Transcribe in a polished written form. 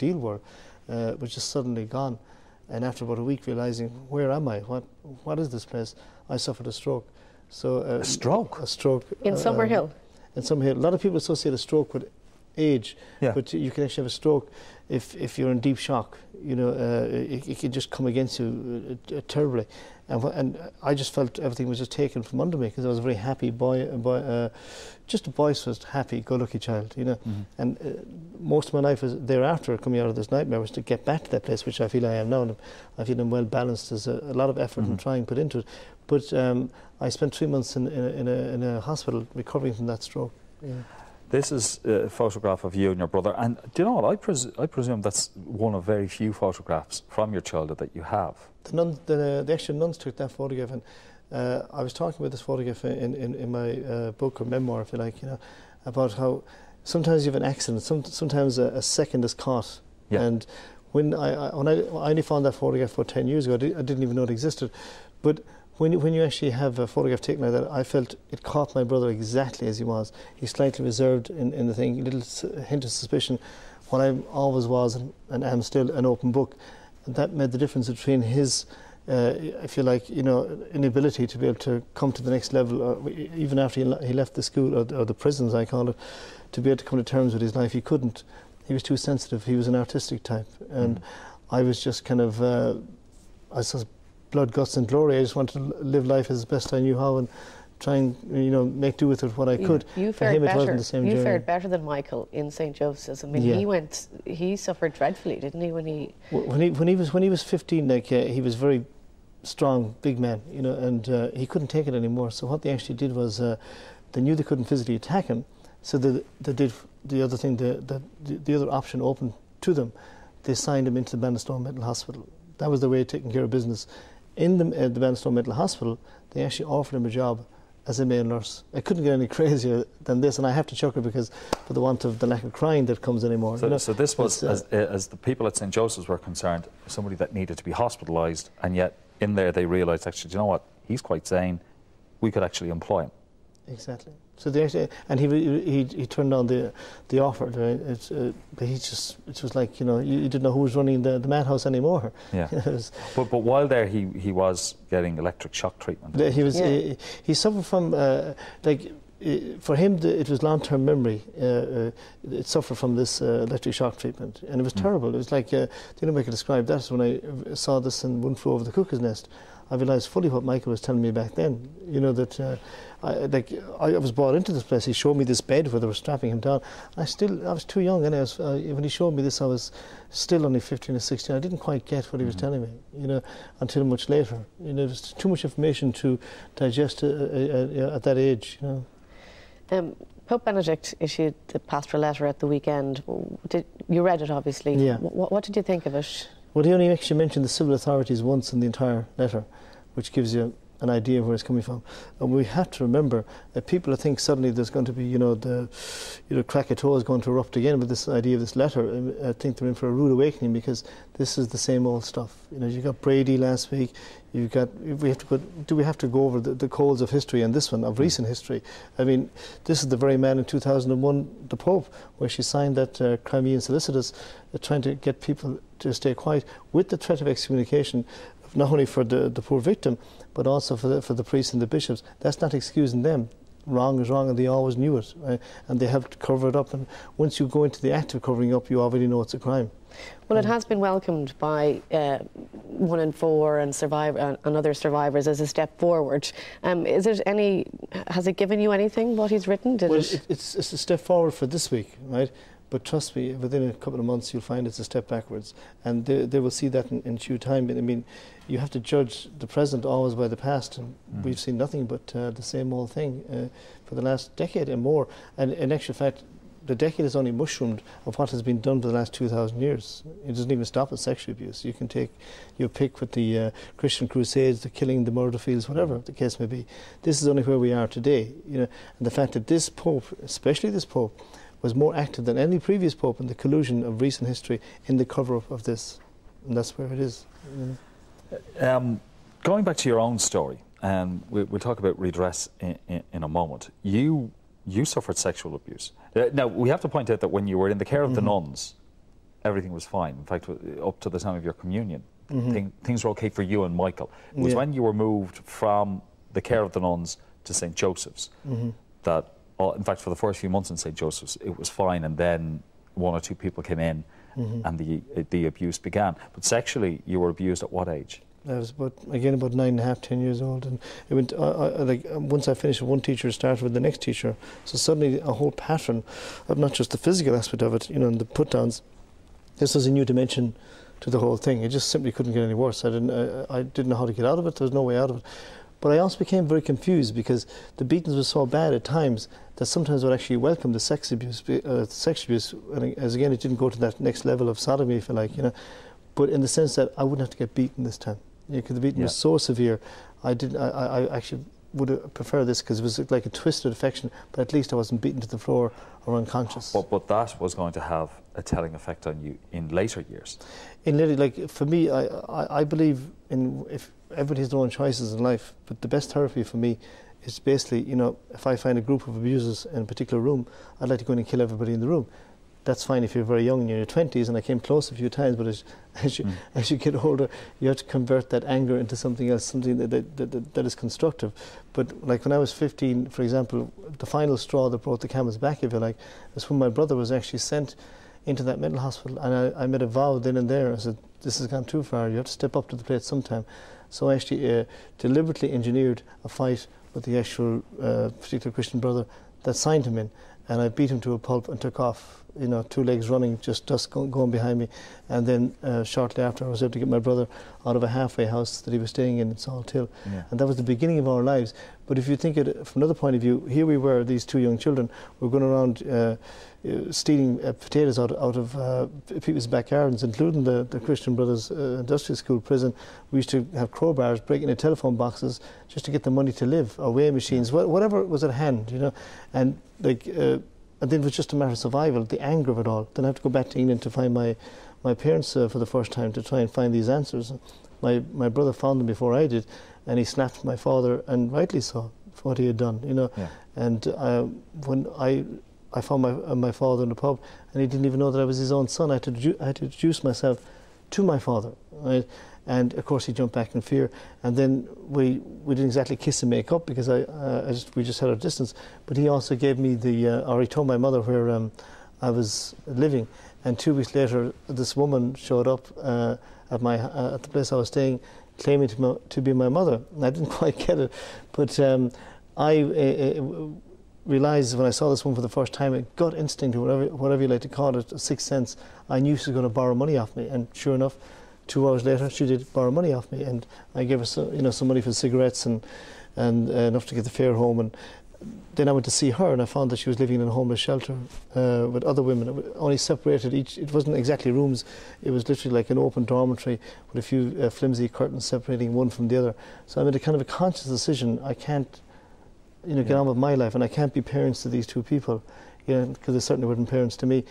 deal were, was just suddenly gone. And after about a week, realising, where am I? What is this place? I suffered a stroke. So a stroke? A stroke. In Summerhill? In Summerhill. A lot of people associate a stroke with age, yeah. but you can actually have a stroke if you're in deep shock. You know, it can just come against you terribly. And I just felt everything was just taken from under me, because I was a very happy boy, just a boisterous, happy-go-lucky child, you know. And most of my life was thereafter, coming out of this nightmare, was to get back to that place, which I feel I am now. And I feel I'm well balanced. There's a lot of effort and trying put into it. But I spent 3 months in a hospital recovering from that stroke. Yeah. This is a photograph of you and your brother, and do you know what? I presume that's one of very few photographs from your childhood that you have. The actual nuns took that photograph, and I was talking about this photograph in my book or memoir, if you like, you know, about how sometimes you have an accident, sometimes a second is caught. Yeah. And when I only found that photograph for 10 years ago, I didn't even know it existed. But when you actually have a photograph taken like that, I felt it caught my brother exactly as he was. He's slightly reserved in the thing, a little hint of suspicion, what I always was and am still, an open book. And that made the difference between his, if you like, you know, inability to be able to come to the next level, even after he left the school, or the prisons, I call it, to be able to come to terms with his life. He couldn't. He was too sensitive. He was an artistic type. And I was just kind of, I suppose, blood, guts and glory. I just wanted to live life as best I knew how and try and, you know, make do with it what I could. You fared better than Michael in St. Joseph's. I mean, yeah. He suffered dreadfully, didn't he, when he... When he was 15, like, he was very strong, big man, you know, and he couldn't take it anymore. So what they actually did was, they knew they couldn't physically attack him, so they did the other thing, the other option open to them. They signed him into the Bannister Mental Hospital. That was the way of taking care of business. In the Bannister Mental Hospital, they actually offered him a job as a male nurse. I couldn't get any crazier than this, and I have to chuckle because for the want of the lack of crying that comes anymore. So, you know, so this was, as the people at St. Joseph's were concerned, somebody that needed to be hospitalised, and yet in there they realised, actually, do you know what, he's quite sane, we could actually employ him. Exactly. So they actually, and he turned down the offer. But it was like, you know, you didn't know who was running the madhouse anymore. Yeah. but while there, he was getting electric shock treatment. He suffered from for him it was long-term memory. It suffered from this electric shock treatment, and it was terrible. It was like the only way I could describe that is when I saw this and One Flew Over the Cuckoo's Nest. I realised fully what Michael was telling me back then. You know, that I was brought into this place. He showed me this bed where they were strapping him down. I was too young, and when he showed me this, I was still only 15 or 16. I didn't quite get what he was telling me, you know, until much later. You know, there's too much information to digest at that age, you know. Pope Benedict issued the pastoral letter at the weekend. You read it, obviously. Yeah. What did you think of it? Well, he only actually mentioned the civil authorities once in the entire letter, which gives you an idea of where it's coming from. And we have to remember that people think suddenly there's going to be, you know, Krakatoa is going to erupt again with this idea of this letter. I think they're in for a rude awakening, because this is the same old stuff. You know, you got Brady last week. You've got. Do we have to go over the codes of history and this one of recent history? I mean, this is the very man in 2001, the Pope, where she signed that Crimean Solicitus, trying to get people to stay quiet with the threat of excommunication, not only for the poor victim, but also for the priests and the bishops. That's not excusing them. Wrong is wrong, and they always knew it, and they have to cover it up. And once you go into the act of covering up, you already know it's a crime. Well, it has been welcomed by 1 in 4 and other survivors as a step forward. Has it given you anything, what he's written? It's a step forward for this week, right? But trust me, within a couple of months you'll find it's a step backwards, and they will see that in due time. I mean, you have to judge the present always by the past, and we've seen nothing but the same old thing for the last decade and more. And in actual fact, the decade has only mushroomed of what has been done for the last 2,000 years. It doesn't even stop at sexual abuse. You can take your pick with the Christian Crusades, the killing, the murder fields, whatever the case may be. This is only where we are today. You know, and the fact that this Pope, especially this Pope, was more active than any previous Pope in the collusion of recent history in the cover-up of this. And that's where it is. Going back to your own story, and we'll talk about redress in a moment. You suffered sexual abuse. Now, we have to point out that when you were in the care of the nuns, everything was fine. In fact, up to the time of your communion, things were okay for you and Michael. It was when you were moved from the care of the nuns to St. Joseph's that, in fact, for the first few months in St. Joseph's, it was fine, and then one or two people came in and the abuse began. But sexually, you were abused at what age? I was about 9.5, 10 years old, and it went. Once I finished with one teacher, it started with the next teacher. So suddenly, a whole pattern of not just the physical aspect of it, and the put downs. This was a new dimension to the whole thing. It just simply couldn't get any worse. I didn't know how to get out of it. There was no way out of it. But I also became very confused because the beatings were so bad at times that sometimes I would actually welcome the sex abuse, and as again, it didn't go to that next level of sodomy, if you like, but in the sense that I wouldn't have to get beaten this time. Because the beating was so severe, I actually would have preferred this because it was like a twisted affection, but at least I wasn't beaten to the floor or unconscious. But that was going to have a telling effect on you in later years. In later, like for me, I believe in if everybody has their own choices in life, but the best therapy for me is basically, if I find a group of abusers in a particular room, I'd like to go in and kill everybody in the room. That's fine if you're very young, in your 20s, and I came close a few times, but as you get older, you have to convert that anger into something else, something that is constructive. But like when I was 15, for example, the final straw that brought the camel's back, if you like, was when my brother was actually sent into that mental hospital, and I made a vow then and there. I said, this has gone too far, you have to step up to the plate sometime. So I actually deliberately engineered a fight with the actual particular Christian brother that signed him in, and I beat him to a pulp and took off, 2 legs running, just dust going behind me. And then shortly after, I was able to get my brother out of a halfway house that he was staying in Salt Hill. Yeah. And that was the beginning of our lives. But if you think it from another point of view, here we were, these 2 young children, we were going around stealing potatoes out of people's backyards, including the Christian Brothers Industrial School prison. We used to have crowbars, breaking into telephone boxes just to get the money to live, or weighing machines, whatever was at hand, And and then it was just a matter of survival, the anger of it all. Then I have to go back to England to find my parents for the first time to try and find these answers. My brother found them before I did, and he slapped my father, and rightly so, for what he had done, Yeah. And when I found my father in the pub, and he didn't even know that I was his own son. I had to introduce myself to my father, right? And of course he jumped back in fear. And then we didn't exactly kiss and make up because we just held our distance. But he also gave me or he told my mother where I was living. And 2 weeks later, this woman showed up at the place I was staying, claiming to be my mother. And I didn't quite get it, but I realised when I saw this woman for the first time, a gut instinct, or whatever you like to call it, a sixth sense, I knew she was going to borrow money off me. And sure enough, 2 hours later, she did borrow money off me, and I gave her some money for cigarettes and enough to get the fare home. And then I went to see her, and I found that she was living in a homeless shelter with other women, only separated each. It wasn't exactly rooms; it was literally like an open dormitory with a few flimsy curtains separating one from the other. So I made a kind of a conscious decision: I can't, get on with my life, and I can't be parents to these 2 people, because they certainly weren't parents to me.